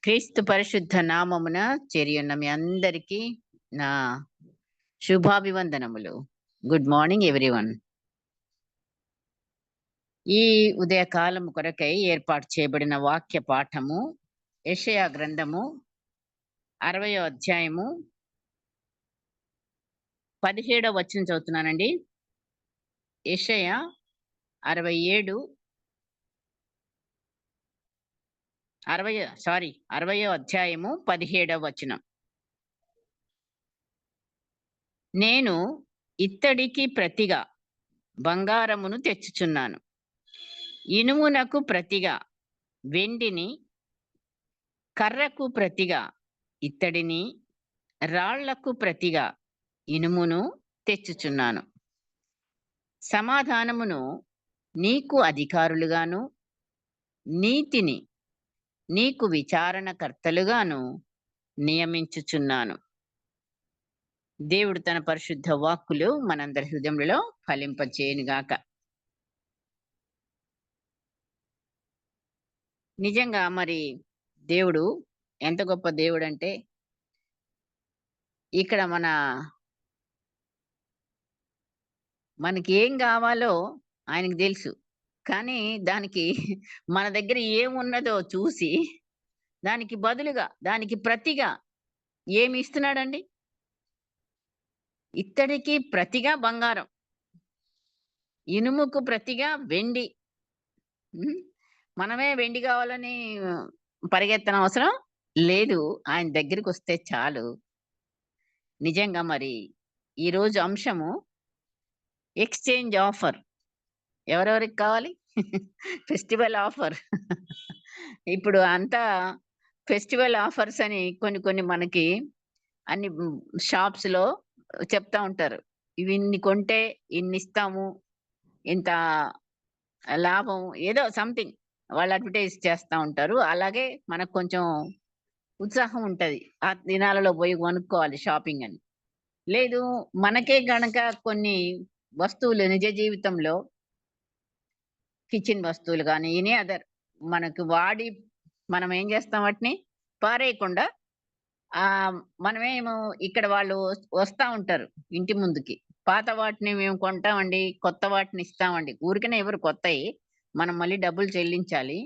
క్రీస్తు పరిశుద్ధ నామమున చేరియున్న మీ అందరికీ నా శుభాభివందనములు. Good morning everyone. ఈ ఉదయకాలం కొరకై ఏర్పాటు చేయబడిన వాక్య పాఠము యెషయా గ్రంథము 60వ అధ్యాయము 17వ వచనం చదువుతున్నానండి. యెషయా 60వ అధ్యాయము 17వ వచనం. నేను ఇత్తడికి ప్రతిగా బంగారమును తెచ్చుచున్నాను, ఇనుమునకు ప్రతిగా వెండిని, కర్రకు ప్రతిగా ఇత్తడిని, రాళ్లకు ప్రతిగా ఇనుమును తెచ్చుచున్నాను. సమాధానమును నీకు అధికారులుగాను, నీతిని నీకు విచారణకర్తలుగాను నియమించుచున్నాను. దేవుడు తన పరిశుద్ధ వాక్కులు మనందరి హృదయములలో ఫలింపచేయునుగాక. నిజంగా మరి దేవుడు ఎంత గొప్ప దేవుడు అంటే, ఇక్కడ మనకి ఏం కావాలో ఆయనకు తెలుసు. కానీ దానికి మన దగ్గర ఏమున్నదో చూసి దానికి బదులుగా, దానికి ప్రతిగా ఏమి ఇస్తున్నాడండి? ఇత్తడికి ప్రతిగా బంగారం, ఇనుముకు ప్రతిగా వెండి. మనమే వెండి కావాలని పరిగెత్తనవసరం లేదు, ఆయన దగ్గరికి వస్తే చాలు. నిజంగా మరి ఈరోజు అంశము ఎక్స్చేంజ్ ఆఫర్. ఎవరెవరికి కావాలి? Festival offer. ఇప్పుడు అంతా ఫెస్టివల్ ఆఫర్స్ అని కొన్ని మనకి అన్ని షాప్స్‌లో చెప్తా ఉంటారు. ఇవి ఇన్ని కొంటే ఇన్ని ఇస్తాము, ఇంత లాభం, ఏదో సంథింగ్ వాళ్ళు అడ్వర్టైజ్ చేస్తా ఉంటారు. అలాగే మనకు కొంచెం ఉత్సాహం ఉంటది, ఆ దినాలలో పోయి కొనుక్కోవాలి షాపింగ్ అని. లేదు, మనకే గనక కొన్ని వస్తువులు నిజ జీవితంలో కిచెన్ వస్తువులు కానీ ఎనీ అదర్ మనకు వాడి మనం ఏం చేస్తాం, వాటిని పారేయకుండా మనమేమో ఇక్కడ వాళ్ళు వస్తా ఉంటారు ఇంటి ముందుకి, పాత వాటిని మేము కొంటామండి, కొత్త వాటిని ఇస్తామండి. ఊరికనే ఎవరు కొత్తయి, మనం మళ్ళీ డబ్బులు చెల్లించాలి.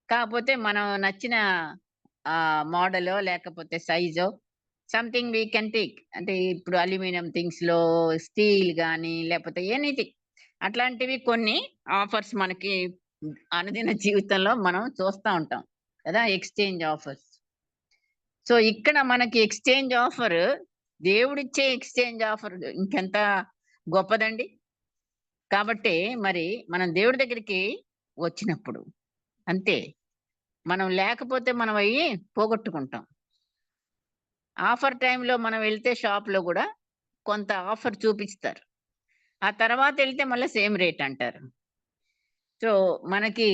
కాకపోతే మనం నచ్చిన మోడలో లేకపోతే సైజో సంథింగ్ వీ కెన్ టేక్. అంటే ఇప్పుడు అల్యూమినియం థింగ్స్‌లో, స్టీల్ గానీ లేకపోతే ఎనీథింగ్ అట్లాంటివి కొన్ని ఆఫర్స్ మనకి అనుదిన జీవితంలో మనం చూస్తా ఉంటాం కదా, ఎక్స్చేంజ్ ఆఫర్స్. సో ఇక్కడ మనకి ఎక్స్చేంజ్ ఆఫర్, దేవుడిచ్చే ఎక్స్చేంజ్ ఆఫర్ ఇంకెంత గొప్పదండి. కాబట్టి మరి మనం దేవుడి దగ్గరికి వచ్చినప్పుడు అంతే, మనం లేకపోతే మనం అయ్యి పోగొట్టుకుంటాం. ఆఫర్ టైంలో మనం వెళ్తే షాప్‌లో కూడా కొంత ఆఫర్ చూపిస్తారు, ఆ తర్వాత వెళ్తే మళ్ళీ సేమ్ రేట్ అంటారు. సో మనకి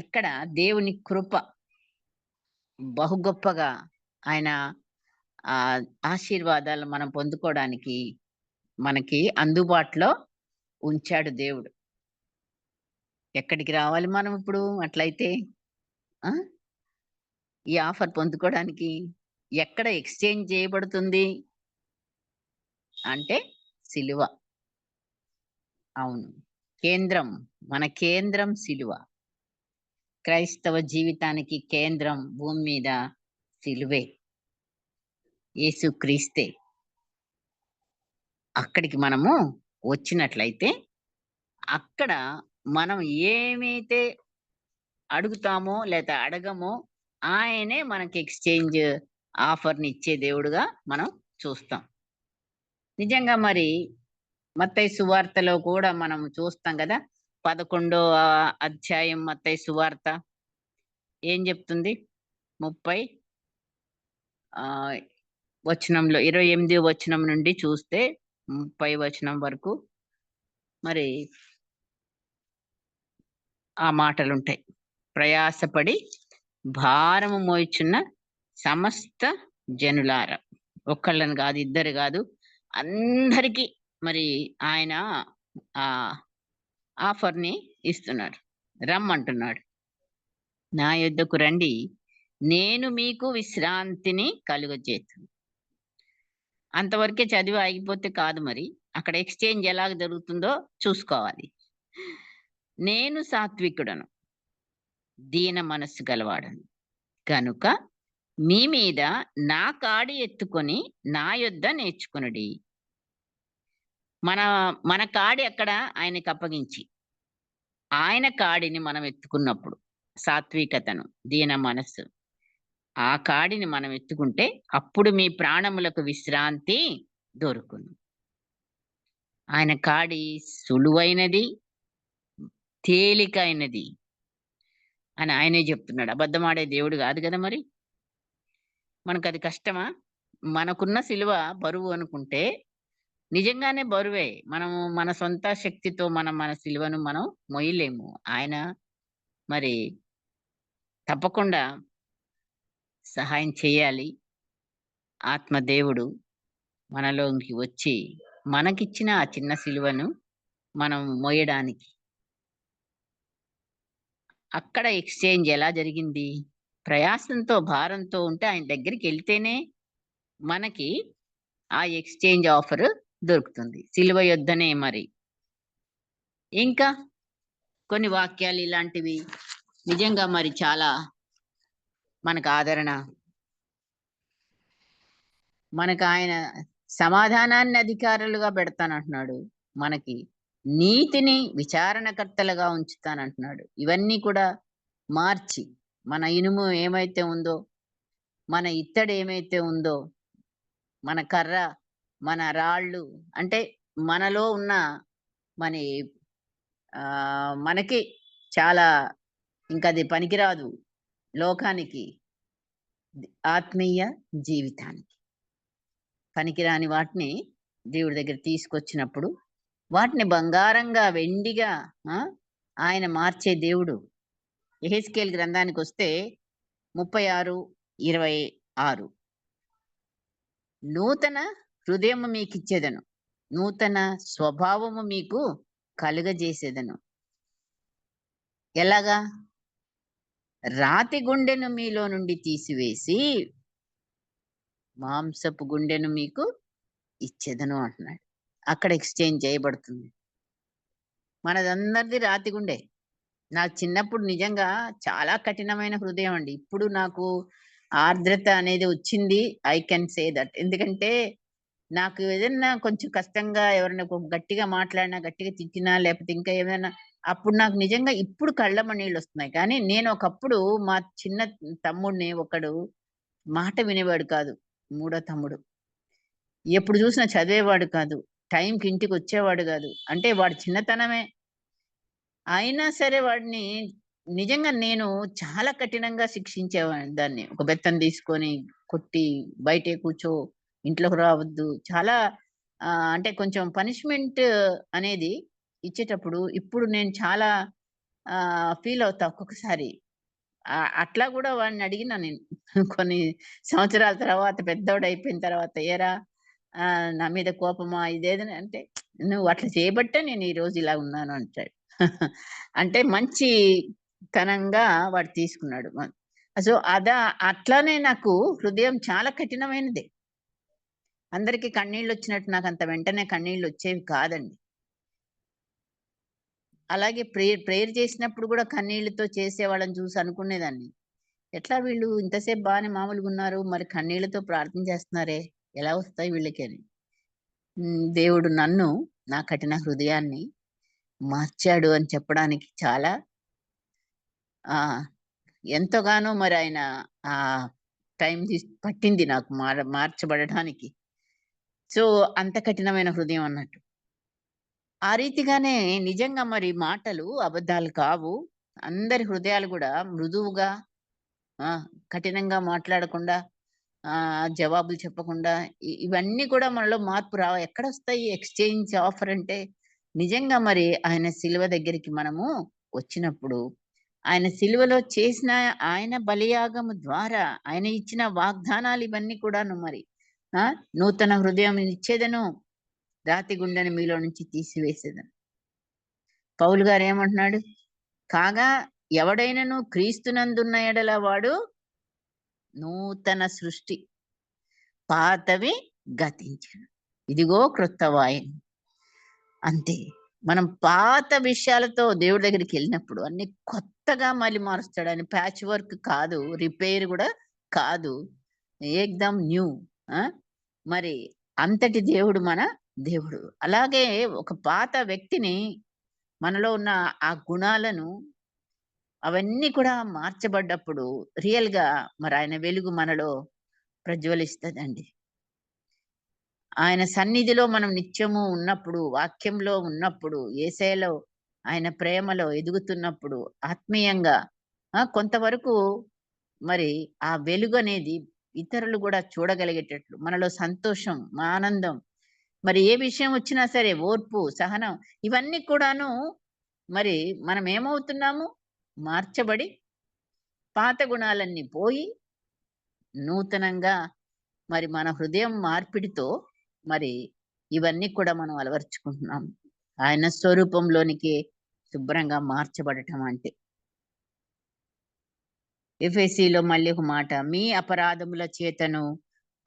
ఇక్కడ దేవుని కృప బహు గొప్పగా, ఆయన ఆశీర్వాదాలు మనం పొందుకోవడానికి మనకి అందుబాటులో ఉంచాడు దేవుడు. ఎక్కడికి రావాలి మనం ఇప్పుడు అట్లయితే? ఈ ఆఫర్ పొందుకోవడానికి ఎక్కడ ఎక్స్చేంజ్ చేయబడుతుంది అంటే సిలువ. అవును, కేంద్రం, మన కేంద్రం సిలువ. క్రైస్తవ జీవితానికి కేంద్రం భూమి మీద సిలువే, యేసుక్రీస్తే. అక్కడికి మనము వచ్చినట్లయితే అక్కడ మనం ఏమైతే అడుగుతామో లేదా అడగమో ఆయనే మనకి ఎక్స్చేంజ్ ఆఫర్ని ఇచ్చే దేవుడుగా మనం చూస్తాం. నిజంగా మరి మత్తయి సువార్తలో కూడా మనం చూస్తాం కదా, 11వ అధ్యాయం మత్తయి సువార్త ఏం చెప్తుంది? 30 వచనంలో 28వ వచనం నుండి చూస్తే 30 వచనం వరకు మరి ఆ మాటలుంటాయి. ప్రయాసపడి భారము మోయిచున్న సమస్త జనులారా, ఒక్కళ్ళని కాదు, ఇద్దరు కాదు, అందరికీ మరి ఆయన ఆఫర్ని ఇస్తున్నాడు, రమ్మంటున్నాడు. నా యొద్దకు రండి, నేను మీకు విశ్రాంతిని కలుగజేతును. అంతవరకే చదివి ఆగిపోతే కాదు మరి. అక్కడ ఎక్స్‌చేంజ్ ఎలాగ జరుగుతుందో చూసుకోవాలి. నేను సాత్వికుడను, దీన మనస్సు గలవాడను. గనుక మీ మీద నా కాడి ఎత్తుకొని నా యొద్ద నేర్చుకొనుడి. మన మన కాడి అక్కడ ఆయనకప్పగించి, ఆయన కాడిని మనం ఎత్తుకున్నప్పుడు సాత్వికతను, దీన మనస్సు, ఆ కాడిని మనం ఎత్తుకుంటే అప్పుడు మీ ప్రాణములకు విశ్రాంతి దొరుకును. ఆయన కాడి సులువైనది, తేలికైనది అని ఆయనే చెప్తున్నాడు. అబద్ధమాడే దేవుడు కాదు కదా మరి. మనకది కష్టమా? మనకున్న సిలువ బరువు అనుకుంటే నిజంగానే బరువే. మనము మన సొంత శక్తితో మన సిలువను మనం మోయలేము. ఆయన మరి తప్పకుండా సహాయం చేయాలి. ఆత్మదేవుడు మనలోకి వచ్చి మనకిచ్చిన ఆ చిన్న సిలువను మనం మోయడానికి. అక్కడ ఎక్స్‌చేంజ్ ఎలా జరిగింది? ప్రయాసంతో, భారంతో ఉంటే ఆయన దగ్గరికెళ్తేనే మనకి ఆ ఎక్స్‌చేంజ్ ఆఫర్ దొరుకుతుంది. సిలువ యొద్దనే మరి. ఇంకా కొన్ని వాక్యాలు ఇలాంటివి నిజంగా మరి చాలా మనకు ఆదరణ. మనకాయన సమాధానాన్ని అధికారులుగా పెడతానంటున్నాడు. మనకి నీతిని విచారణకర్తలుగా ఉంచుతానంటున్నాడు. ఇవన్నీ కూడా మార్చి, మన ఇనుము ఏమైతే ఉందో, మన ఇత్తడి ఏమైతే ఉందో, మన కర్ర, మన రాళ్ళు అంటే మనలో ఉన్న మని మనకి చాలా ఇంకది పనికిరాదు లోకానికి, ఆత్మీయ జీవితానికి. పనికిరాని వాటిని దేవుడి దగ్గర తీసుకొచ్చినప్పుడు, వాటిని బంగారంగా, వెండిగా ఆ! ఆయన మార్చే దేవుడు. యెహెజ్కేలు గ్రంథానికొస్తే 36:26 నూతన హృదయము మీకిచ్చేదను. నూతన స్వభావము మీకు కలుగజేసేదను. ఎలాగా? రాతి గుండెను మీలో నుండి తీసివేసి, మాంసపు గుండెను మీకు ఇచ్చేదను అంటున్నాడు. అక్కడ ఎక్స్‌చేంజ్ చేయబడుతుంది. మనదందరిది రాతి గుండె. నాకు చిన్నప్పుడు నిజంగా చాలా కఠినమైన హృదయం అండి. ఇప్పుడు నాకు ఆర్ద్రత అనేది వచ్చింది. I can say that. ఎందుకంటే నాకు ఏదన్నా కొంచెం కష్టంగా ఎవరైనా గట్టిగా మాట్లాడినా, గట్టిగా తిట్టినా, లేకపోతే ఇంకా ఏమైనా అప్పుడు నాకు నిజంగా ఇప్పుడు కళ్ళమ్మ నీళ్ళొస్తున్నాయి. కానీ నేను ఒకప్పుడు మా చిన్న తమ్ముడిని ఒకడు మాట వినేవాడు కాదు. మూడో తమ్ముడు. ఎప్పుడు చూసినా చదివేవాడు కాదు. టైంకి ఇంటికొచ్చేవాడు గాదు. అంటే వాడి చిన్నతనమే. అయినా సరే వాడిని నిజంగా నేను చాలా కఠినంగా దాన్ని. ఒక బెత్తం తీసుకొని కొట్టి, "బయటే కూర్చో, ఇంట్లోకి రావద్దు." చాలా అంటే కొంచెం పనిష్మెంట్ అనేది ఇచ్చేటప్పుడు ఇప్పుడు నేను చాలా ఫీల్ అవుతా ఒక్కొక్కసారి. అట్లా గూడా వాడిని అడిగినా నేను. కొన్ని సంవత్సరాల తర్వాత పెద్దోడయిపోయిన తర్వాత, "ఏరా నా మీద కోపమా?" ఇదేదని అంటే, "నువ్వు అట్లా చేయబట్టే నేను ఈరోజు ఇలా ఉన్నాను" అంటాడు. అంటే మంచి తనంగా వాడు తీసుకున్నాడు. సో, అట్లానే నాకు హృదయం చాలా కఠినమైనదే. అందరికి కన్నీళ్ళొచ్చినట్టు నాకంత వెంటనే కన్నీళ్ళొచ్చేవి కాదండి. అలాగే ప్రేయర్ చేసినప్పుడు గూడా కన్నీళ్ళతో చేసేవాళ్ళని చూసి అనుకునేదాన్ని. ఎట్లా వీళ్ళు ఇంతసేపు బానే మామూలుగున్నారు. మరి కన్నీళ్లతో ప్రార్థన చేస్తున్నారే! ఎలా వస్తాయి వీళ్ళకి అని. దేవుడు నన్ను, నా కఠిన హృదయాన్ని మార్చాడు అని చెప్పడానికి చాలా ఆహ్, ఎంతగానో మరి ఆయన ఆహ్, టైం పట్టింది నాకు మార్చబడడానికి. సో, అంత కఠినమైన హృదయం అన్నట్టు. ఆ రీతిగానే నిజంగా మరి మాటలు అబద్ధాలు కావు. అందరి హృదయాలు గూడా మృదువుగా ఆ! కఠినంగా మాట్లాడకుండా జవాబులు చెప్పకుండా ఇవన్నీ కూడా మనలో మార్పు ఎక్కడొస్తాయి ఎక్స్‌చేంజ్ ఆఫర్ అంటే, నిజంగా మరి ఆయన సిలువ దగ్గరికి మనము వచ్చినప్పుడు, ఆయన సిలువలో చేసిన ఆయన బలియాగము ద్వారా, ఆయన ఇచ్చిన వాగ్దానాలు ఇవన్నీ కూడాను మరి. ఆ! నూతన హృదయం ఇచ్చేదను, రాతి గుండెను మీలో నుంచి తీసివేసేదను. పౌలు గారేమంటున్నాడు? కాగా ఎవడైనను క్రీస్తునందున్న ఎడల వాడు నూతన సృష్టి, పాతవి గతించెను, ఇదిగో క్రొత్తవాయెను. అంతే. మనం పాత విషయాలతో దేవుడి దగ్గరికి వెళ్ళినప్పుడు అన్ని కొత్తగా మళ్ళీ మారుస్తాడు. ఆయన ప్యాచ్ వర్క్ కాదు, రిపేర్ కూడా కాదు. ఏకదం న్యూ. ఆ! మరి అంతటి దేవుడు మన దేవుడు. అలాగే ఒక పాత వ్యక్తిని, మనలో ఉన్న ఆ గుణాలను అవన్నీ కూడా మార్చబడ్డప్పుడు రియల్‌గా మరి ఆయన వెలుగు మనలో ప్రజ్వలిస్తదండి. ఆయన సన్నిధిలో మనం నిత్యము ఉన్నప్పుడు, వాక్యంలో ఉన్నప్పుడు, యేసయ్యలో ఆయన ప్రేమలో ఎదుగుతున్నప్పుడు ఆత్మీయంగా కొంతవరకు మరి ఆ వెలుగనేది ఇతరులు గూడా చూడగలిగేటట్లు మనలో సంతోషం, ఆనందం, మరి ఏ విషయం వచ్చినా సరే ఓర్పు, సహనం, ఇవన్నీ కూడాను మరి మనం ఏమవుతున్నాము? మార్చబడి పాత గుణాలన్నీ పోయి నూతనంగా మరి మన హృదయం మార్పిడితో మరి ఇవన్నీ కూడా మనం అలవరుచుకుంటున్నాం. ఆయన స్వరూపంలోనికి శుభ్రంగా మార్చబడటం అంటే. ఎఫెసీలో మళ్ళీ ఒక మాట, మీ అపరాధముల చేతను,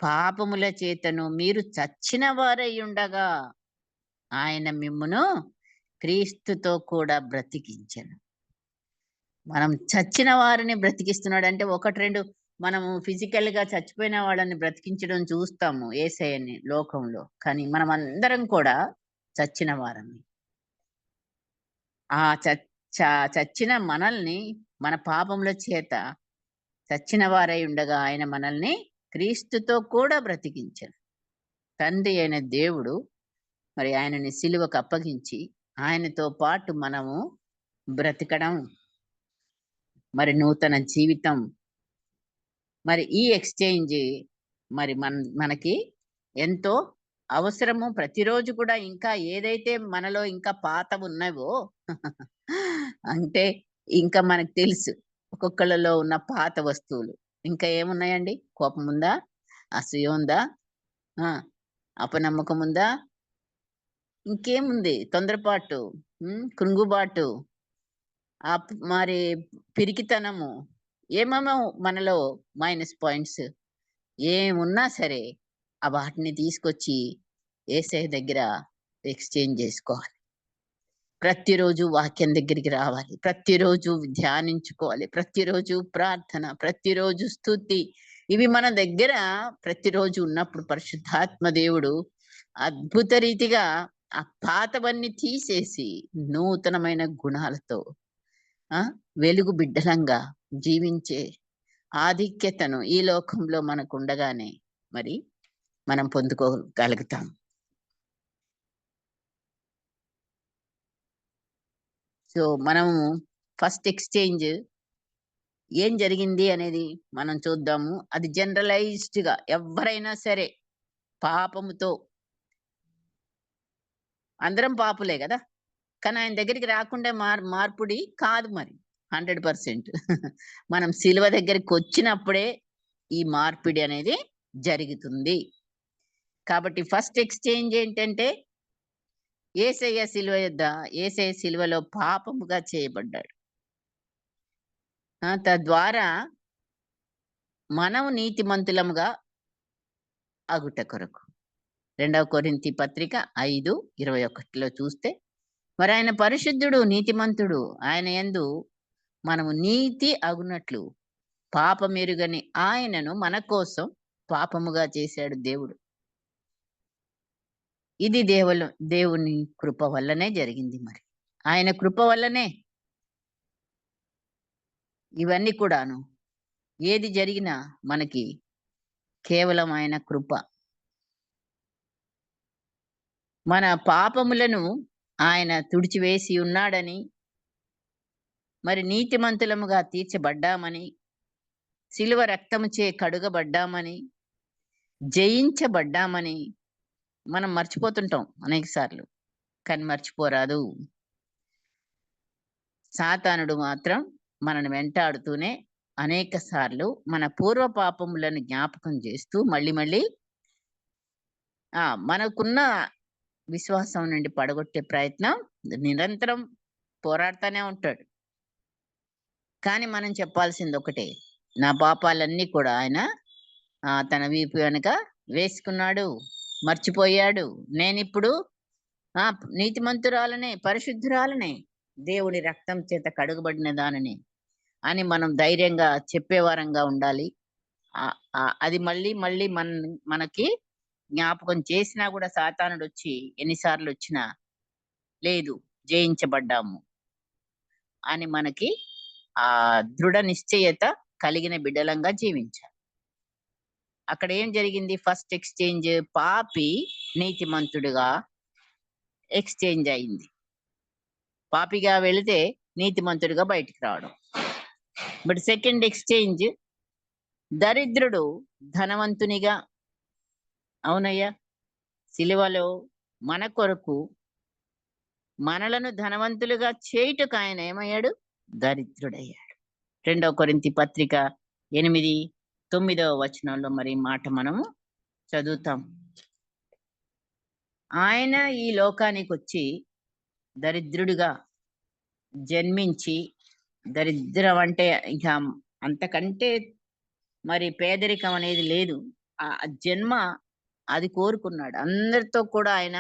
పాపముల చేతను మీరు చచ్చిన వారై ఉండగా ఆయన మిమ్మును క్రీస్తుతో కూడా బ్రతికించెను. మనం చచ్చిన వారిని బ్రతికిస్తున్నాడంటే 1, 2 మనము ఫిజికల్‌గా చచ్చిపోయిన వాళ్ళని బ్రతికించడం చూస్తాము యేసయ్యని లోకంలో. కానీ మనమందరం కూడా చచ్చిన వారమే. ఆ చ చ చచ్చిన మనల్ని మన పాపముల చేత చచ్చిన వారై ఉండగా ఆయన మనల్ని క్రీస్తుతో కూడా బ్రతికించారు. తండ్రి అయిన దేవుడు మరి ఆయనని సిలువకు అప్పగించి ఆయనతో పాటు మనము బ్రతకడం, మరి నూతన జీవితం, మరి ఈ ఎక్స్‌చేంజ్ మరి మనకి ఎంతో అవసరము. ప్రతిరోజు కూడా ఇంకా ఏదైతే మనలో ఇంకా పాతవున్నావో అంటే ఇంకా మనకు తెలుసు. ఒక్కొక్కళ్ళలో ఉన్న పాత వస్తువులు. ఇంకా ఏమున్నాయండి? కోపముందా? అసూయ ఉందా? ఆ! అపనమ్మకం ఉందా? ఇంకేముంది? తొందరపాటు, కృంగుబాటు, మరి పిరికితనము, ఏమేమో మనలో మైనస్ పాయింట్స్ ఏమున్నా సరే, వాటిని తీసుకొచ్చి యేసయ్య దగ్గర ఎక్స్‌చేంజ్ జేసుకోవాలి. ప్రతిరోజు వాక్యం దగ్గరికి రావాలి. ప్రతిరోజు ధ్యానించుకోవాలి. ప్రతిరోజు ప్రార్థన, ప్రతిరోజు స్తుతి. ఇవి మన దగ్గర ప్రతిరోజు ఉన్నప్పుడు పరిశుద్ధాత్మ దేవుడు అద్భుత రీతిగా ఆ పాతవన్నీ తీసేసి నూతనమైన గుణాలతో ఆ! వెలుగు బిడ్డలంగా జీవించే ఆధిక్యతను ఈ లోకంలో మనకుండగానే మరి మనం పొందుకోగలుగుతాం. సో, మనము ఫస్ట్ ఎక్స్‌చేంజ్ ఏం జరిగింది అనేది మనం చూద్దాము. అది జనరలైజ్డ్‌గా ఎవ్వరైనా సరే పాపముతో, అందరం పాపులే గదా! కానీ ఆయన దగ్గరికి రాకుండా మార్పుడి కాదు మరి. 100% మనం సిలువ దగ్గరికొచ్చినప్పుడే ఈ మార్పిడి అనేది జరుగుతుంది. కాబట్టి ఫస్ట్ ఎక్స్‌చేంజ్ ఏంటంటే యేసయ్య సిలువలో పాపముగా చేయబడ్డాడు. తద్వారా మనం నీతిమంతులముగా అగుట కొరకు. 2 కొరింథీ పత్రిక 5:21లో చూస్తే, మరాయన పరిశుద్ధుడు, నీతిమంతుడు. ఆయన యందు మనము నీతి అగునట్లు పాపమెరుగని ఆయనను మన కోసం పాపముగా చేశాడు దేవుడు. ఇది దేవుని కృప వల్లనే జరిగింది మరి. ఆయన కృప వల్లనే ఇవన్నీ కూడాను. ఏది జరిగినా మనకి కేవలం ఆయన కృప. మన పాపములను ఆయన తుడిచివేసి ఉన్నాడని, మరి నీతిమంతులముగా తీర్చబడ్డామని, శిలువ రక్తముచే కడుగబడ్డామని, జయించబడ్డామని మనం మర్చిపోతుంటాం అనేక సార్లు. కానీ మర్చిపోరాదు. సాతానుడు మాత్రం మనను వెంటాడుతూనే అనేక సార్లు మన పూర్వ పాపములను జ్ఞాపకం చేస్తూ మళ్ళీ మళ్ళీ మనకున్న విశ్వాసం నుండి పడగొట్టే ప్రయత్నం నిరంతరం పోరాడుతూనే ఉంటాడు. కానీ మనం చెప్పాల్సింది ఒకటే, నా పాపాలన్నీ కూడా ఆయన తన వీపు వెనుక వేసుకున్నాడు, మర్చిపోయాడు. నేనిప్పుడు నీతిమంతురాలనే, పరిశుద్ధురాలనే, దేవుడి రక్తం చేత కడుగబడిన దానిని అని మనం ధైర్యంగా చెప్పేవారంగా ఉండాలి. అది మళ్ళీ మళ్ళీ మనకి జ్ఞాపకం చేసినా కూడా సాతానుడొచ్చి ఎన్నిసార్లు వచ్చినా లేదు, జయించబడ్డాము అని మనకి ఆ దృఢ నిశ్చయత కలిగిన బిడ్డలంగా జీవించాలి. అక్కడ ఏం జరిగింది? ఫస్ట్ ఎక్స్చేంజ్ పాపి నీతిమంతుడిగా ఎక్స్చేంజ్ అయింది. పాపిగా వెళితే నీతిమంతుడిగా బయటికి రావడం. బట్ సెకండ్ ఎక్స్చేంజ్ దరిద్రుడు ధనవంతునిగా. అవునయ్యా, సిలువలో మన కొరకు మనలను ధనవంతులుగా చేయుటకు ఆయన ఏమయ్యాడు? దరిద్రుడయ్యాడు. 2 కొరింథీ పత్రిక 8:9 మరి మాట మనము చదువుతాం. ఆయన ఈ లోకానికి వచ్చి దరిద్రుడిగా జన్మించి, దరిద్రం అంటే ఇంకా అంతకంటే మరి పేదరికం అనేది లేదు. ఆ జన్మ అది కోరుకున్నాడు. అందరితో కూడా ఆయన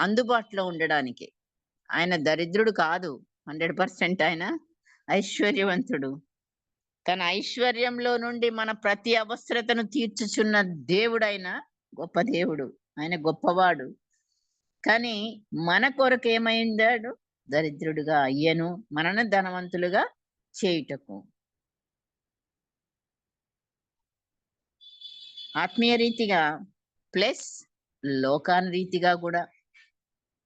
అందుబాటులో ఉండడానికి. ఆయన దరిద్రుడు కాదు, 100% ఆయన ఐశ్వర్యవంతుడు. తన ఐశ్వర్యంలో నుండి మన ప్రతి అవసరతను తీర్చుచున్న దేవుడైన గొప్ప దేవుడు. ఆయన గొప్పవాడు. కానీ మన కొరకు ఏమైందాడు? దరిద్రుడుగా అయ్యను, మనను ధనవంతులుగా చేయుటకు. ఆత్మీయ రీతిగా ప్లస్ లోకాను రీతిగా కూడా,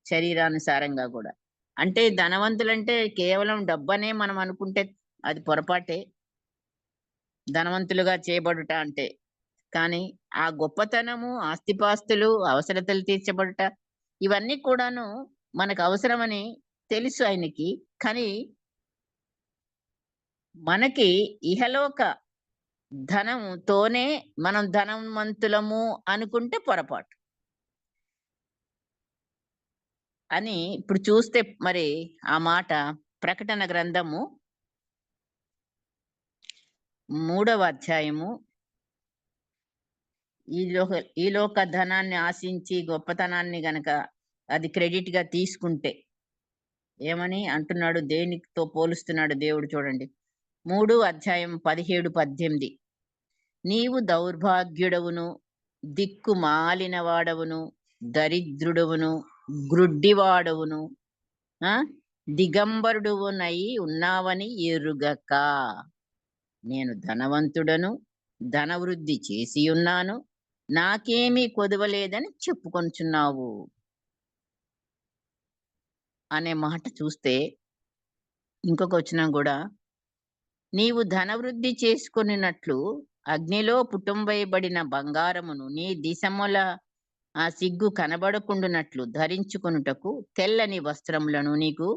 శరీరానుసారంగా కూడా. అంటే ధనవంతులంటే కేవలం డబ్బనే మనం అనుకుంటే అది పొరపాటే, ధనవంతులుగా చేయబడుట అంటే. కానీ ఆ గొప్పతనము, ఆస్తిపాస్తులు, అవసరతలు తీర్చబడుట, ఇవన్నీ కూడాను మనకు అవసరమని తెలుసు ఆయనకి. కానీ మనకి ఇహలోక ధనంతోనే మనం ధనవంతులము అనుకుంటే పొరపాటు అని ఇప్పుడు చూస్తే మరి ఆ మాట ప్రకటన గ్రంథము 3వ అధ్యాయము. ఈ లోక ధనాన్ని ఆశించి గొప్పతనాన్ని గనక అది క్రెడిట్ గా తీసుకుంటే ఏమని అంటున్నాడు? దేనితో పోలుస్తున్నాడు దేవుడు చూడండి. 3:17-18. నీవు దౌర్భాగ్యుడవును, దిక్కు మాలిన వాడవును, దరిద్రుడవును, గ్రుడ్డివాడవును, దిగంబరుడువునై ఉన్నావని ఎరుగక, నేను ధనవంతుడను, ధనవృద్ధి చేసి ఉన్నాను, నాకేమీ కొదవలేదని చెప్పుకొనుచున్నావు అనే మాట చూస్తే, ఇంకొక వచనం కూడా, నీవు ధనవృద్ధి చేసుకొనినట్లు అగ్నిలో పుటంవేయబడిన బంగారమును నీ దిశముల సిగ్గు కనబడకుండునట్లు ధరించుకొనుటకు తెల్లని వస్త్రములను నీకు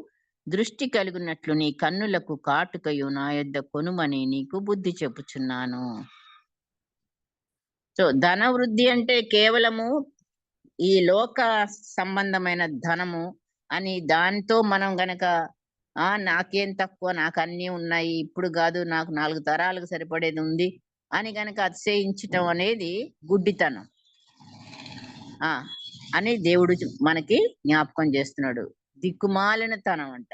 దృష్టి కలుగునట్లు నీ కన్నులకు కాటుకయు నా యొద్ద కొనుమని నీకు బుద్ధి చెప్పుచున్నాను. సో ధనవృద్ధి అంటే కేవలము ఈ లోక సంబంధమైన ధనము అని, దాంతో మనం గనక నాకేం తక్కువ, నాకు అన్నీ ఉన్నాయి, ఇప్పుడు కాదు నాకు 4 తరాలకు సరిపడేది ఉంది అని గనక అతిశయించటం అనేది గుడ్డితనం అని దేవుడు మనకి జ్ఞాపకం చేస్తున్నాడు. దిక్కుమాలిన తనం అంట.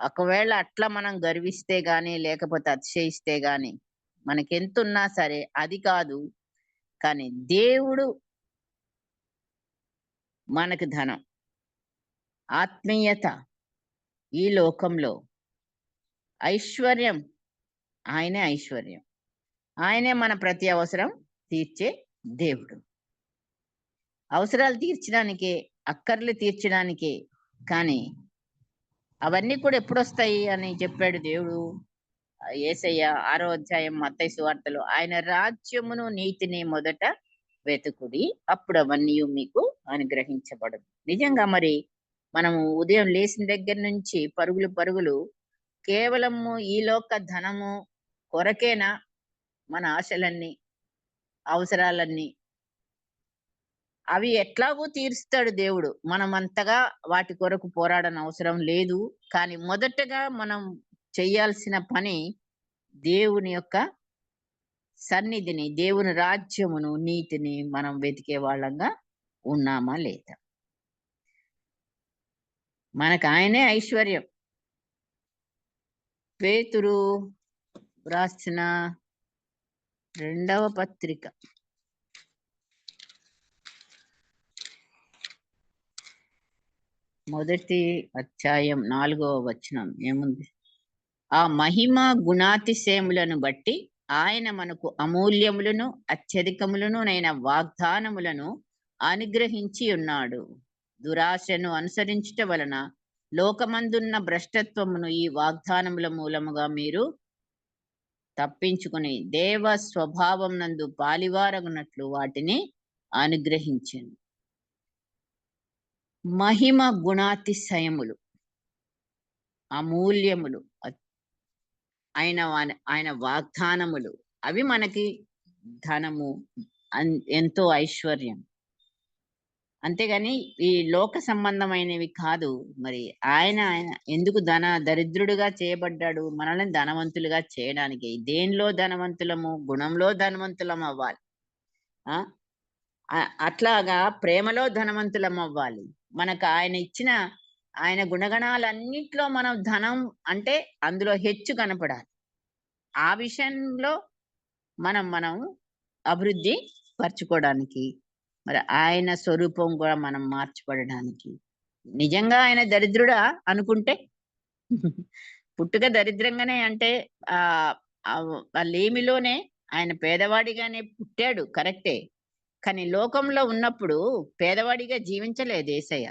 ఒకవేళ అట్లా మనం గర్విస్తే గాని, లేకపోతే అతిశయిస్తే గాని, మనకెంతున్నా సరే అది కాదు. కానీ దేవుడు మనకు ధనం, ఆత్మీయత, ఈ లోకంలో ఐశ్వర్యం, ఆయనే ఐశ్వర్యం, ఆయనే మన ప్రతి అవసరం తీర్చే దేవుడు. అవసరాలు తీర్చడానికే, అక్కర్లు తీర్చడానికే. కానీ అవన్నీ కూడా ఎప్పుడొస్తాయి అని చెప్పాడు దేవుడు. యేసయ్య 6వ అధ్యాయం మత్తయి సువార్తలో, ఆయన రాజ్యమును నీతిని మొదట వెతుకుడి, అప్పుడు అవన్నీ మీకు అనుగ్రహించబడదు. నిజంగా మరి మనము ఉదయం లేచిన దగ్గర నుంచి పరుగులు కేవలము ఈ లోక ధనము కొరకేనా మన ఆశలన్నీ, అవసరాలన్నీ? అవి ఎట్లాగూ తీరుస్తాడు దేవుడు. మనం అంతగా వాటి కొరకు పోరాడని అవసరం లేదు. కానీ మొదటగా మనం చేయాల్సిన పని దేవుని యొక్క సన్నిధిని, దేవుని రాజ్యమును, నీతిని మనం వెతికే వాళ్ళంగా ఉన్నామా లేదా? మనకు ఆయనే ఐశ్వర్యం. పేతురు రాసిన రెండవ పత్రిక మొదటి అధ్యాయం 4వ వచనం ఏముంది? ఆ మహిమ గుణాతిశయములను బట్టి ఆయన మనకు అమూల్యములను అత్యధికములను నైన వాగ్దానములను అనుగ్రహించి ఉన్నాడు. దురాశను అనుసరించుట వలన లోకమందున్న భ్రష్టత్వమును ఈ వాగ్దానముల మూలముగా మీరు తప్పించుకుని దేవ స్వభావం నందు పాలివారగునట్లు వాటిని అనుగ్రహించను. మహిమ గుణాతిశయములు, అమూల్యములు, ఆయన వాగ్దానములు, అవి మనకి ధనము, ఎంతో ఐశ్వర్యం. అంతేగాని ఈ లోక సంబంధమైనవి కాదు. మరి ఆయన ఎందుకు దరిద్రుడుగా చేయబడ్డాడు? మనల్ని ధనవంతులుగా చేయడానికి. దేనిలో ధనవంతులము? గుణంలో ధనవంతులం అవ్వాలి. అట్లాగా ప్రేమలో ధనవంతులం అవ్వాలి. మనకు ఆయన ఇచ్చిన ఆయన గుణగణాలన్నిట్లో మనం ధనం అంటే అందులో హెచ్చు కనపడాలి. ఆ విషయంలో మనం అభివృద్ధి పరచుకోవడానికి, మరి ఆయన స్వరూపం కూడా మనం మార్చిపడడానికి. నిజంగా ఆయన దరిద్రుడా అనుకుంటే పుట్టుక దరిద్రంగానే అంటే ఆ లేమిలోనే ఆయన పేదవాడిగానే పుట్టాడు, కరెక్టే. కానీ లోకంలో ఉన్నప్పుడు పేదవాడిగా జీవించలేదు యేసయ్య.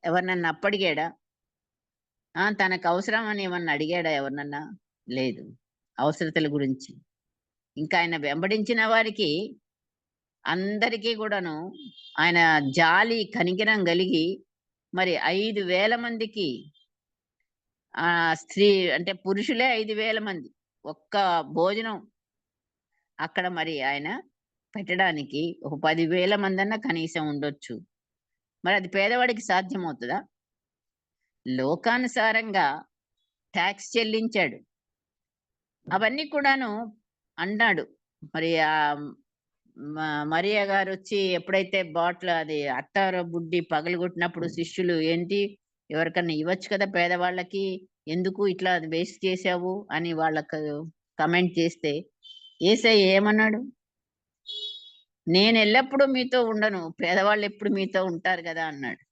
ఎవరినన్నా అప్పడిగాడా? తనకు అవసరం అని ఏమన్నా అడిగాడా ఎవరినన్నా? లేదు. అవసరతల గురించి. ఇంకా ఆయన వెంబడించిన వారికి అందరికీ కూడాను ఆయన జాలి కనికరం కలిగి మరి 5,000 మందికి స్త్రీ అంటే పురుషులే 5,000 మంది ఒక్క భోజనం అక్కడ మరి ఆయన పెట్టడానికి ఒక 10,000 మంది అన్నా కనీసం ఉండొచ్చు. మరి అది పేదవాడికి సాధ్యమవుతుందా? లోకానుసారంగా ట్యాక్స్ చెల్లించాడు. అవన్నీ కూడాను అన్నాడు. మరి మరియా గారు వచ్చి ఎప్పుడైతే బాటిల్ అది అట్టార బుడ్డి పగలగొట్టినప్పుడు శిష్యులు, ఏంటి ఎవరికన్నా ఇవ్వచ్చు కదా పేదవాళ్ళకి, ఎందుకు ఇట్లా వేస్ట్ చేసావు అని వాళ్ళకు కమెంట్ చేస్తే యేసయ్య ఏమన్నాడు? నేను ఎల్లప్పుడూ మీతో ఉండను, పేదవాళ్ళు ఎప్పుడు మీతో ఉంటారు కదా అన్నాడు.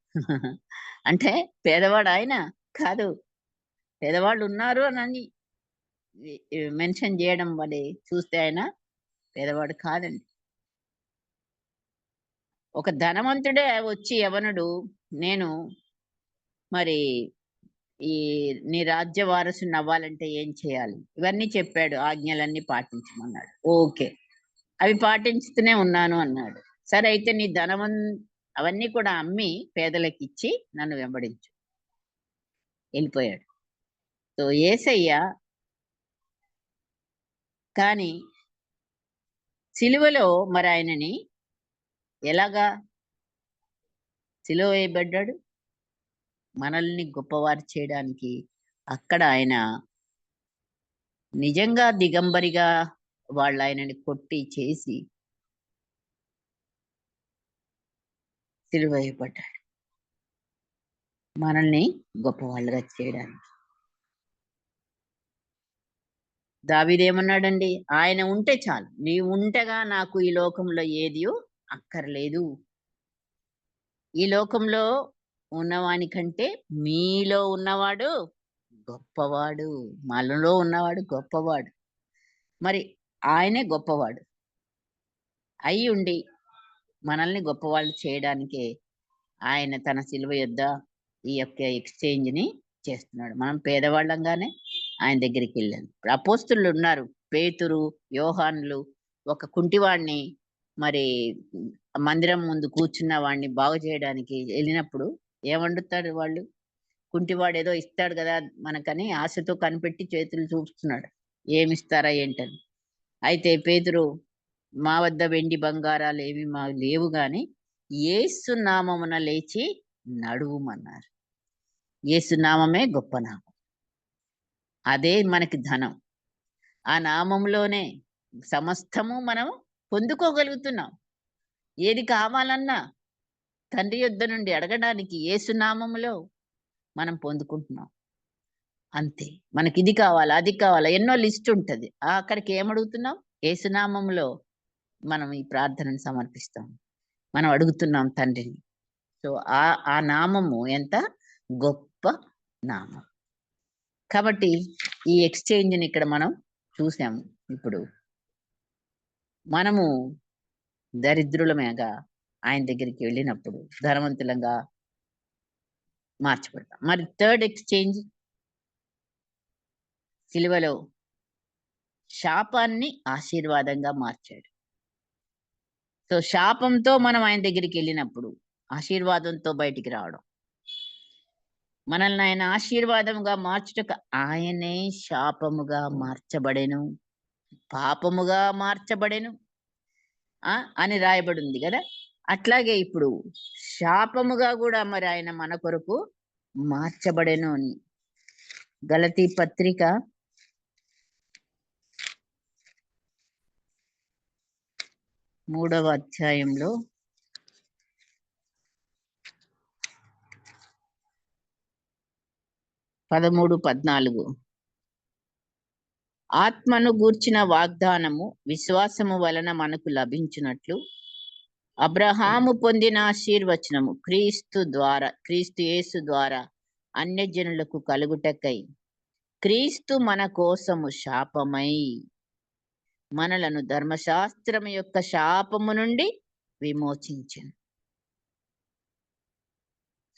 అంటే పేదవాడు ఆయన కాదు, పేదవాళ్ళు ఉన్నారు అని మెన్షన్ చేయడం వల్ల చూస్తే ఆయన పేదవాడు కాదండి. ఒక ధనవంతుడే వచ్చి యవనుడు, నేను మరి ఈ నీ రాజ్య వారసుని అవ్వాలంటే ఏం చేయాలి? ఇవన్నీ చెప్పాడు. ఆజ్ఞలన్నీ పాటించమన్నాడు. ఓకే, అవి పాటించుతూనే ఉన్నాను అన్నాడు. సరే అయితే నీ అవన్నీ కూడా అమ్మి పేదలకు ఇచ్చి నన్ను వెంబడించు. వెళ్ళిపోయాడు. సో యేసయ్య కానీ సిలువలో మరి ఆయనని ఎలాగా సిలువ వేయబడ్డాడు? మనల్ని గొప్పవారు చేయడానికి. అక్కడ ఆయన నిజంగా దిగంబరిగా వాళ్ళు ఆయనని కొట్టి చేసి సిలువ వేయబడ్డాడు, మనల్ని గొప్పవాళ్ళుగా చేయడానికి. దావీదేమన్నాడండి? ఆయన ఉంటే చాలు, నీవు ఉంటగా నాకు ఈ లోకంలో ఏదియో అక్కర్లేదు. ఈ లోకంలో ఉన్నవాని కంటే మీలో ఉన్నవాడు గొప్పవాడు, మనలో ఉన్నవాడు గొప్పవాడు. మరి ఆయనే గొప్పవాడు అయి ఉండి మనల్ని గొప్పవాళ్ళు చేయడానికే ఆయన తన సిలువ యొద్ద ఈ యొక్క ఎక్స్చేంజ్ ని చేస్తున్నాడు. మనం పేదవాళ్ళంగానే ఆయన దగ్గరికి వెళ్ళాను. అపోస్తులు ఉన్నారు, పేతురు, యోహాన్లు. ఒక కుంటివాడిని మరి మందిరం ముందు కూర్చున్న వాడిని బాగు చేయడానికి వెళ్ళినప్పుడు ఏమండుతాడు వాళ్ళు? కుంటివాడు ఏదో ఇస్తాడు కదా మనకని ఆశతో కనిపెట్టి చేతులు చూపుతున్నాడు, ఏమిస్తారా ఏంటని. అయితే పేతురు, మా వద్ద వెండి బంగారాలు ఏమి మా లేవు గాని యేసు నామమున లేచి నడువుమన్నారు. యేసు నామమే గొప్ప నామం, అదే మనకి ధనం. ఆ నామంలోనే సమస్తము మనం పొందుకోగలుగుతున్నాం. ఏది కావాలన్నా తండ్రి యొద్ద నుండి అడగడానికి యేసు నామములో మనం పొందుకుంటున్నాం. అంతే. మనకిది కావాలా, అది కావాలా ఎన్నో లిస్ట్ ఉంటది. అక్కడికి ఏమడుగుతున్నాం? యేసు నామములో మనం ఈ ప్రార్థనను సమర్పిస్తాం. మనం అడుగుతున్నాం తండ్రిని. సో, ఆ నామము ఎంత గొప్ప నామం. కాబట్టి ఈ ఎక్స్‌చేంజ్‌ని ఇక్కడ మనం చూసాము. ఇప్పుడు మనము దరిద్రులమేగా ఆయన దగ్గరికి వెళ్ళినప్పుడు ధనవంతులంగా మార్చబడతాం. మరి థర్డ్ ఎక్స్‌చేంజ్ సిలువలో శాపాన్ని ఆశీర్వాదంగా మార్చాడు. సో, శాపంతో మనం ఆయన దగ్గరికెళ్ళినప్పుడు ఆశీర్వాదంతో బయటికి రావడం. మనల్ని ఆయన ఆశీర్వాదముగా మార్చుటకు ఆయనే శాపముగా మార్చబడెను. పాపముగా మార్చబడెను. అని రాయబడింది గదా! అట్లాగే ఇప్పుడు శాపముగా గూడా మరి ఆయన మన కొరకు మార్చబడెను అని. గలతీ పత్రిక 3వ అధ్యాయంలో 13, 14 ఆత్మను గూర్చిన వాగ్దానము విశ్వాసము వలన మనకు లభించునట్లు అబ్రహాము పొందిన ఆశీర్వచనము క్రీస్తు యేసు ద్వారా అన్యజనులకు కలుగుటకై క్రీస్తు మన కోసము శాపమై మనలను ధర్మశాస్త్రము యొక్క శాపము నుండి విమోచించెను.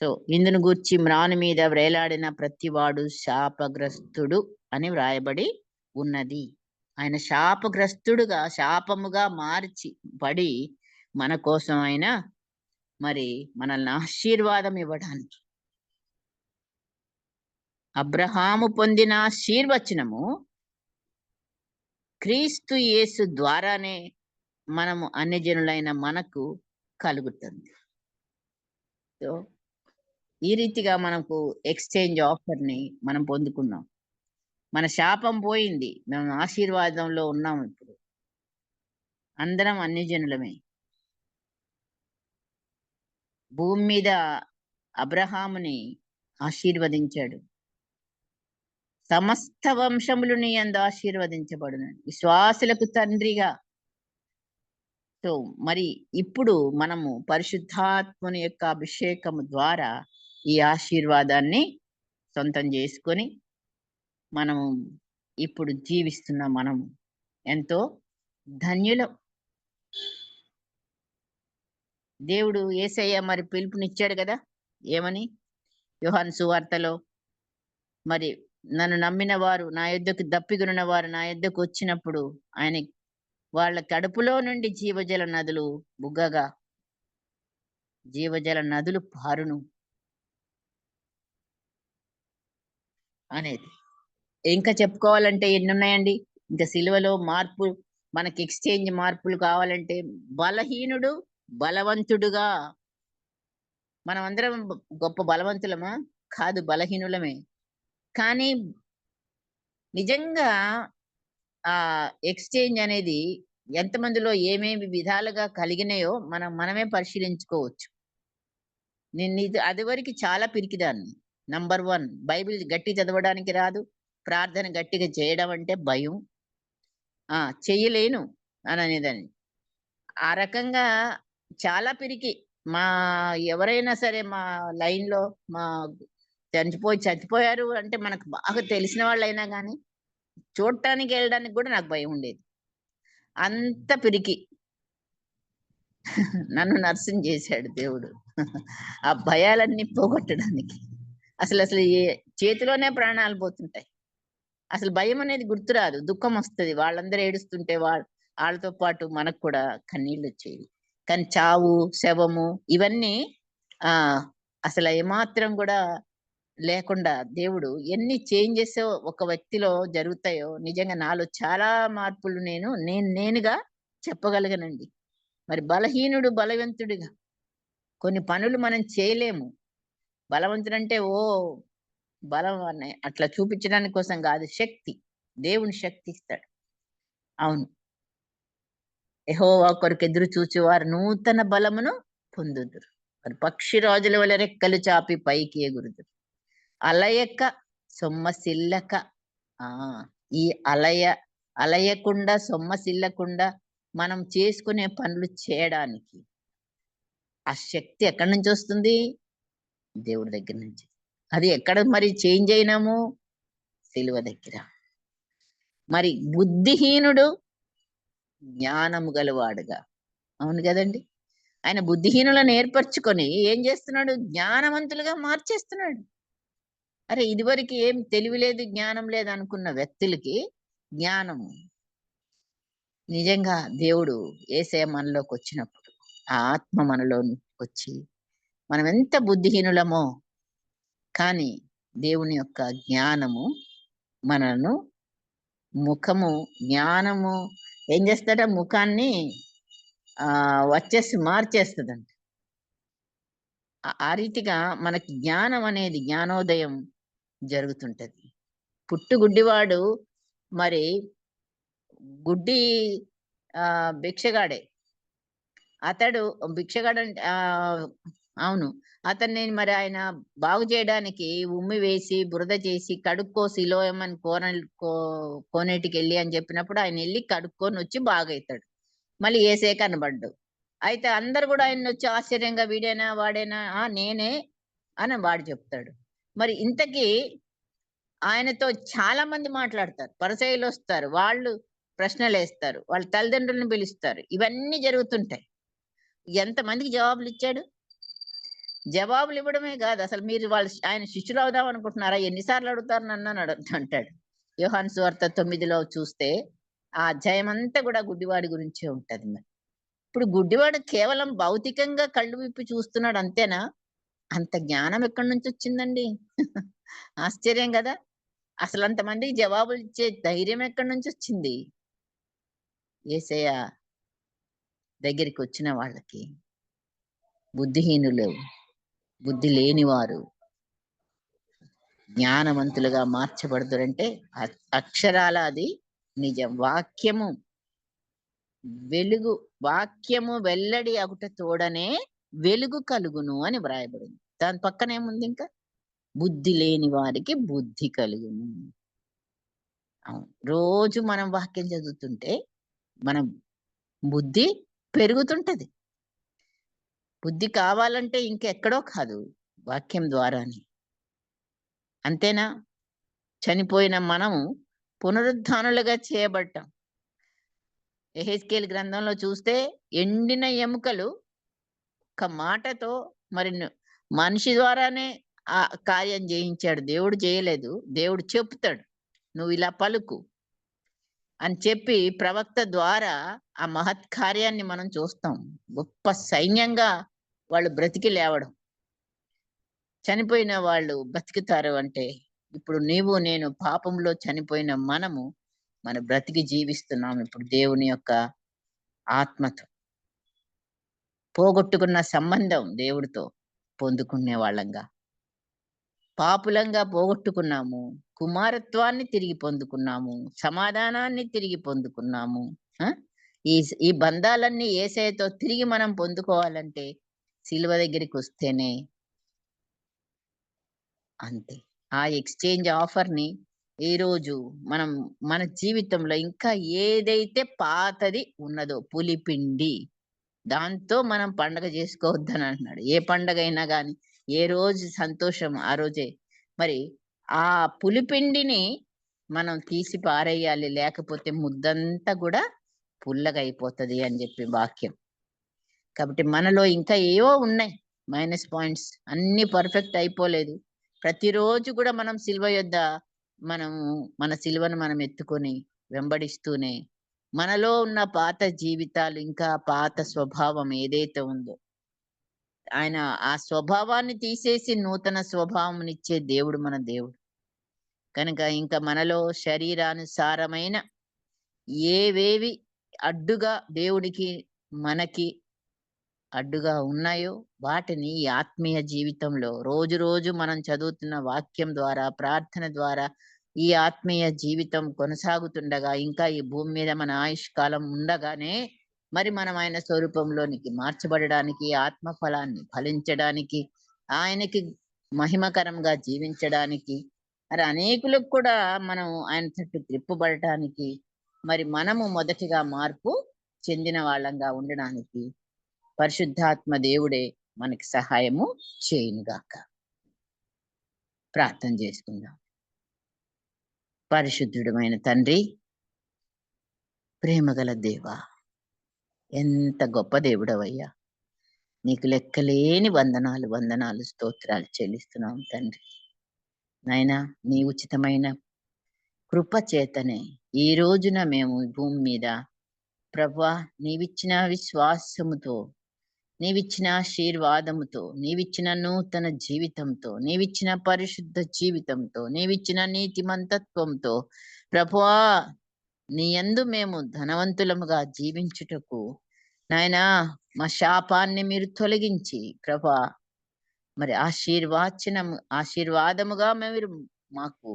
సో, ఇందును గూర్చి మ్రాను మీద వ్రేలాడిన ప్రతివాడు శాపగ్రస్తుడు అని వ్రాయబడి ఉన్నది. ఆయన శాపగ్రస్తుడుగా శాపముగా మార్చి పడి మన కోసం ఆయన మరి మనల్ని ఆశీర్వాదం ఇవ్వడానికి అబ్రహాము పొందిన ఆశీర్వచనము క్రీస్తు యేసు ద్వారానే మనము అన్యజనులైన మనకు కలుగుతుంది. సో, ఈ రీతిగా మనకు ఎక్స్‌చేంజ్ ఆఫర్‌ని మనం పొందుకున్నాం. మన శాపం పోయింది. మనం ఆశీర్వాదంలో ఉన్నాం ఇప్పుడు. అందరం అన్యజనులమే. భూమి మీద అబ్రహాముని ఆశీర్వదించాడు. సమస్త వంశములు నీ యందు ఆశీర్వదించబడును. విశ్వాసులకు తండ్రిగా. సో, మరి ఇప్పుడు మనము పరిశుద్ధాత్మని యొక్క అభిషేకము ద్వారా ఈ ఆశీర్వాదాన్ని సొంతం చేసుకొని మనము ఇప్పుడు జీవిస్తున్న మనము ఎంతో ధన్యులం. దేవుడు యేసయ్య మరి పిలుపునిచ్చాడు గదా! ఏమని? యోహాను సువార్తలో మరి నన్ను నమ్మిన వారు నా యొద్దకు దప్పిగొనిన వారు నా యొద్దకు వచ్చినప్పుడు ఆయన వాళ్ళ కడుపులో నుండి జీవజల నదులు బుగ్గగా జీవజల నదులు పారును అనేది. ఇంకా చెప్పుకోవాలంటే ఎన్నున్నాయండి. ఇంకా సిలువలో మార్పు మనకి ఎక్స్‌చేంజ్ మార్పులు కావాలంటే బలహీనుడు బలవంతుడుగా మనమందరం గొప్ప బలవంతులమా? కాదు, బలహీనులమే. కానీ నిజంగా ఎక్స్‌చేంజ్ అనేది ఎంతమందిలో ఏమేమి విధాలుగా కలిగినాయో మనమే పరిశీలించుకోవచ్చు. నేను అదివరకు చాలా పిరికిదాన్ని. నంబర్ 1 బైబిల్ గట్టిగా చదవడానికి రాదు. ప్రార్థన గట్టిగా చేయడం అంటే భయం. చెయ్యలేను అననేదాన్ని. ఆ రకంగా చాలా పిరికి. మా ఎవరైనా సరే మా లైన్‌లో మా చచ్చిపోయారు అంటే మనకు బాగా తెలిసిన వాళ్ళైనా గానీ, చూడటానికి ఎళ్ళడానికి గూడా నాకు భయముండేది. అంత పిరికి. నన్ను నర్సుని జేశాడు దేవుడు. ఆ భయాలన్నీ పోగొట్టడానికి. అసలు చేతిలోనే ప్రాణాలు పోతుంటాయి. అసలు భయమనేది గుర్తురాదు. దుఃఖమొస్తది. వాళ్ళందరూ ఏడుస్తుంటే ఆళ్ళతో పాటు మనకు కూడా కన్నీళ్ళొచ్చేవి. కానీ చావు, శవము ఇవన్నీ ఆహ్, అసలు ఏమాత్రం గూడా లేకుండా దేవుడు ఎన్ని చేంజెస్ ఒక వ్యక్తిలో జరుగుతాయో నిజంగా నాలో చాలా మార్పులు నేనుగా చెప్పగలిగానండి. మరి బలహీనుడు బలవంతుడిగా కొన్ని పనులు మనం చేయలేము. బలవంతుడంటే బలం అనే అట్లా చూపించడానికి కోసం గాదు. శక్తి. దేవుని శక్తి ఇస్తాడు. అవును. యెహోవా కొరకు ఎదురు చూచువారు నూతన బలమును పొందుదురు. మరి పక్షి రాజుల వలె రెక్కలు చాపి పైకి ఎగురుదురు. అలయక సొమ్మసిల్లక. ఆ! ఈ అలయ అలయకుండా సొమ్మసిల్లకుండా మనం చేసుకునే పనులు చేయడానికి ఆ శక్తి ఎక్కడి నుంచొస్తుంది? దేవుడి దగ్గర నుంచి. అది ఎక్కడ మరి చేంజ్ అయినాము? సిలువ దగ్గర. మరి బుద్ధిహీనుడు జ్ఞానము గలవాడుగా. అవును గదండీ! ఆయన బుద్ధిహీనులను ఏర్పరచుకొని ఏం జేస్తున్నాడు? జ్ఞానవంతులుగా మార్చేస్తున్నాడు. అరే! ఇదివరకు ఏం తెలివి లేదు, జ్ఞానం లేదనుకున్న వ్యక్తులకి జ్ఞానము. నిజంగా దేవుడు యేసయ్య మనలోకొచ్చినప్పుడు, ఆ ఆత్మ మనలోకొచ్చి మనమెంత బుద్ధిహీనులమో, కానీ దేవుని యొక్క జ్ఞానము మనను ముఖము జ్ఞానము ఏం చేస్తట ముఖాన్ని వచ్చేసి మార్చేస్తదంట. ఆ రీతిగా మనకి జ్ఞానం అనేది జ్ఞానోదయం జరుగుతుంటది. పుట్టుగుడ్డివాడు మరి గుడ్డి భిక్షగాడే. అతడు భిక్షగాడంటే అవును. అతన్ని మరి ఆయన బాగు చేయడానికి ఉమ్మి వేసి, బురద చేసి, కడుక్కో సిలోయం అని కోనేటికెళ్ళి అని చెప్పినప్పుడు ఆయనెళ్లి కడుక్కొనొచ్చి బాగయితాడు. మళ్ళీ యేసే కనబడ్డు. అయితే అందరూ గూడా ఆయన్నొచ్చి ఆశ్చర్యంగా వీడేనా? వాడేనా? ఆ! నేనే అని వాడు చెప్తాడు. మరి ఇంతకీ ఆయనతో చాలా మంది మాట్లాడతారు. పరిసయ్యులొస్తారు. వాళ్ళు ప్రశ్నలేస్తారు. వాళ్ళ తల్లిదండ్రులను పిలుస్తారు. ఇవన్నీ జరుగుతుంటాయి. ఎంతమందికి జవాబులిచ్చాడు? జవాబులివ్వడమే గాదు. అసలు మీరు ఆయన శిష్యులవుదాం అనుకుంటున్నారా? ఎన్ని సార్లు అడుగుతారు నన్నని అంటాడు. యోహాను సువార్త 9లో చూస్తే, ఆ అధ్యాయమంతా గూడా గుడ్డివాడి గురించే ఉంటది మరి. ఇప్పుడు గుడ్డివాడు కేవలం భౌతికంగా కళ్ళు విప్పి చూస్తున్నాడు అంతేనా? అంత జ్ఞానం ఎక్కడి నుంచొచ్చిందండి? ఆశ్చర్యం గదా! అసలంతమందికి జవాబులిచ్చే ధైర్యం ఎక్కడి నుంచొచ్చింది? యేసయ్య దగ్గరికొచ్చిన వాళ్ళకి. బుద్ధిహీనులు, బుద్ధి లేనివారు జ్ఞానవంతులుగా మార్చబడుదురంటే అక్షరాల అది నిజం. వెలుగు వాక్యము వెల్లడి అగుట తోడనే వెలుగు కలుగును అని వ్రాయబడింది. దాని పక్కనేముందింకా? బుద్ధి లేని వారికి బుద్ధి కలుగును. అవును. రోజు మనం వాక్యం చదువుతుంటే మన బుద్ధి పెరుగుతుంటది. బుద్ధి కావాలంటే ఇంకెక్కడో కాదు, వాక్యం ద్వారానే. అంతేనా? చనిపోయిన మనము పునరుత్థానులుగా చేయబడ్డాం. యెహెజ్కేలు గ్రంథంలో చూస్తే ఎండిన ఎముకలు ఒక్క మాటతో మరి మనిషి ద్వారానే ఆ కార్యం చేయించాడు. దేవుడు చేయలేదు. దేవుడు చెప్తాడు. నువ్విలా పలుకు అని చెప్పి ప్రవక్త ద్వారా ఆ మహత్ కార్యాన్ని మనం చూస్తాం. గొప్ప సైన్యంగా వాళ్ళు బ్రతికి లేవడం. చనిపోయిన వాళ్ళు బ్రతుకుతారు అంటే, ఇప్పుడు నీవు నేను పాపంలో చనిపోయిన మనము, మన బ్రతికి జీవిస్తున్నాం ఇప్పుడు దేవుని యొక్క ఆత్మతో. పోగొట్టుకున్న సంబంధం దేవుడితో పొందుకునే వాళ్ళంగా. పాపులంగా పోగొట్టుకున్నాము. కుమారత్వాన్ని తిరిగి పొందుకున్నాము. సమాధానాన్ని తిరిగి పొందుకున్నాము. ఆ! ఈ బంధాలన్నీ యేసయ్యతో తిరిగి మనం పొందుకోవాలంటే సిలువ దగ్గరికొస్తేనే అంతే. ఆ ఎక్స్‌చేంజ్ ఆఫర్‌ని ఈరోజు మనం మన జీవితంలో ఇంకా ఏదైతే పాతది ఉన్నదో పులిపిండి, దాంతో మనం పండగ జేసుకోవద్దని అంటున్నాడు. ఏ పండగైనా గాని, ఏ రోజు సంతోషం ఆ రోజే. మరి ఆ పులిపిండిని మనం తీసి పారేయాలి. లేకపోతే ముద్దంతా గూడా పుల్లగయిపోతది అని జెప్పి వాక్యం. కాబట్టి మనలో ఇంకా ఏవో ఉన్నాయి మైనస్ పాయింట్స్. అన్నీ పర్ఫెక్ట్ అయిపోలేదు. ప్రతిరోజు గూడా మనం సిలువ యొద్ద మనము మన సిలువను మనం ఎత్తుకొని వెంబడిస్తూనే, మనలో ఉన్న పాత జీవితాలు ఇంకా పాత స్వభావం ఏదైతే ఉందో, ఆయన ఆ స్వభావాన్ని తీసేసి నూతన స్వభావంనిచ్చే దేవుడు మన దేవుడు. కనుక ఇంక మనలో శరీరానుసారమైన ఏవేవి అడ్డుగా దేవుడికి, మనకి అడ్డుగా ఉన్నాయో వాటిని ఈ ఆత్మీయ జీవితంలో రోజు రోజు మనం చదువుతున్న వాక్యం ద్వారా, ప్రార్థన ద్వారా ఈ ఆత్మీయ జీవితం కొనసాగుతుండగా, ఇంకా ఈ భూమి మీద మన ఆయుష్కాలం ఉండగానే మరి మనం ఆయన స్వరూపంలోనికి మార్చబడడానికి, ఆత్మ ఫలాన్ని ఫలించడానికి, ఆయనకి మహిమకరంగా జీవించడానికి, మరి అనేకులకు కూడా మనం ఆయన చుట్టూ త్రిప్పబడటానికి, మరి మనము మొదటిగా మార్పు చెందిన వాళ్ళంగా ఉండడానికి పరిశుద్ధాత్మ దేవుడే మనకి సహాయము చేయునుగాక. ప్రార్థన చేసుకుందాం. పరిశుద్ధుడమైన తండ్రి, ప్రేమగల దేవా, ఎంత గొప్ప దేవుడవయ్యా! నీకు లెక్కలేని వందనాలు, వందనాలు, స్తోత్రాలు చెల్లిస్తున్నాం తండ్రి. నాయనా, నీ ఉచితమైన కృప చేతనే ఈ రోజున మేము ఈ భూమి మీద ప్రభువా, నీవిచ్చిన విశ్వాసముతో, నీవిచ్చిన ఆశీర్వాదముతో, నీవిచ్చిన నూతన జీవితంతో, నీవిచ్చిన పరిశుద్ధ జీవితంతో, నీవిచ్చిన నీతిమంతత్వంతో ప్రభువా, నీ యందు మేము ధనవంతులముగా జీవించుటకు నాయనా మా శాపాన్ని మీరు తొలగించి ప్రభా, మరి ఆశీర్వాదముగా మీరు మాకు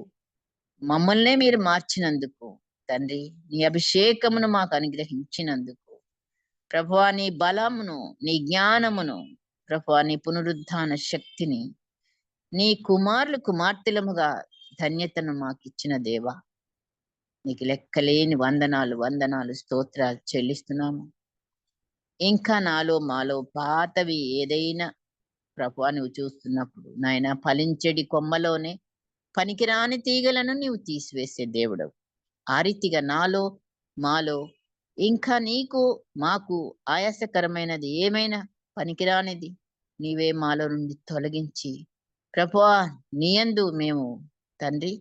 మమ్మల్నే మీరు మార్చినందుకు తండ్రి, నీ అభిషేకమును మాకు అనుగ్రహించినందుకు ప్రభువా, నీ బలమును, నీ జ్ఞానమును, ప్రభువా, నీ పునరుద్ధాన శక్తిని, నీ కుమారులు కుమార్తెలముగా ధన్యతను మాకు ఇచ్చిన దేవా, నీకు లెక్కలేని వందనాలు, వందనాలు, స్తోత్రాలు చెల్లిస్తున్నాము. ఇంకా నాలో మాలో పాతవి ఏదైనా ప్రభువా నువ్వు చూస్తున్నప్పుడు నాయన, ఫలించెడి కొమ్మలోనే పనికిరాని తీగలను నీవు తీసివేసే దేవుడవు. ఆ రీతిగా నాలో మాలో ఇంకా నీకు మాకు ఆయాసకరమైనది ఏమైనా పనికిరానిది నీవే మాలో నుండి తొలగించి ప్రభువా, నీయందు మేము తండ్రి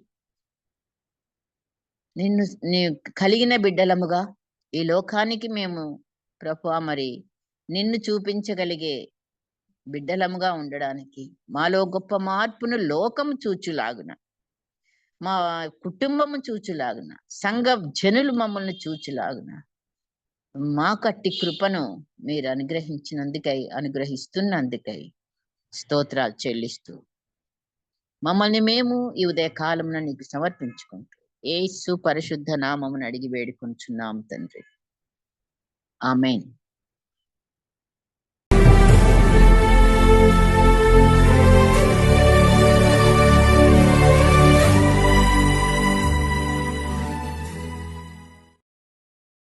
నిన్ను నీ కలిగిన బిడ్డలముగా ఈ లోకానికి మేము ప్రభువా మరి నిన్ను చూపించగలిగే బిడ్డలముగా ఉండడానికి, మాలో గొప్ప మార్పును లోకము చూచులాగున, మా కుటుంబము చూచులాగున, సంఘ జనులు మమ్మల్ని చూచులాగున మా కట్టి కృపను మీరు అనుగ్రహిస్తున్నందుకై స్తోత్రాలు చెల్లిస్తూ మమ్మల్ని మేము ఈ ఉదయ కాలమున నీకు సమర్పించుకుంటూ యేసు పరిశుద్ధ నామమును అడిగి వేడుకొంచున్నాం తండ్రి. ఆమేన్.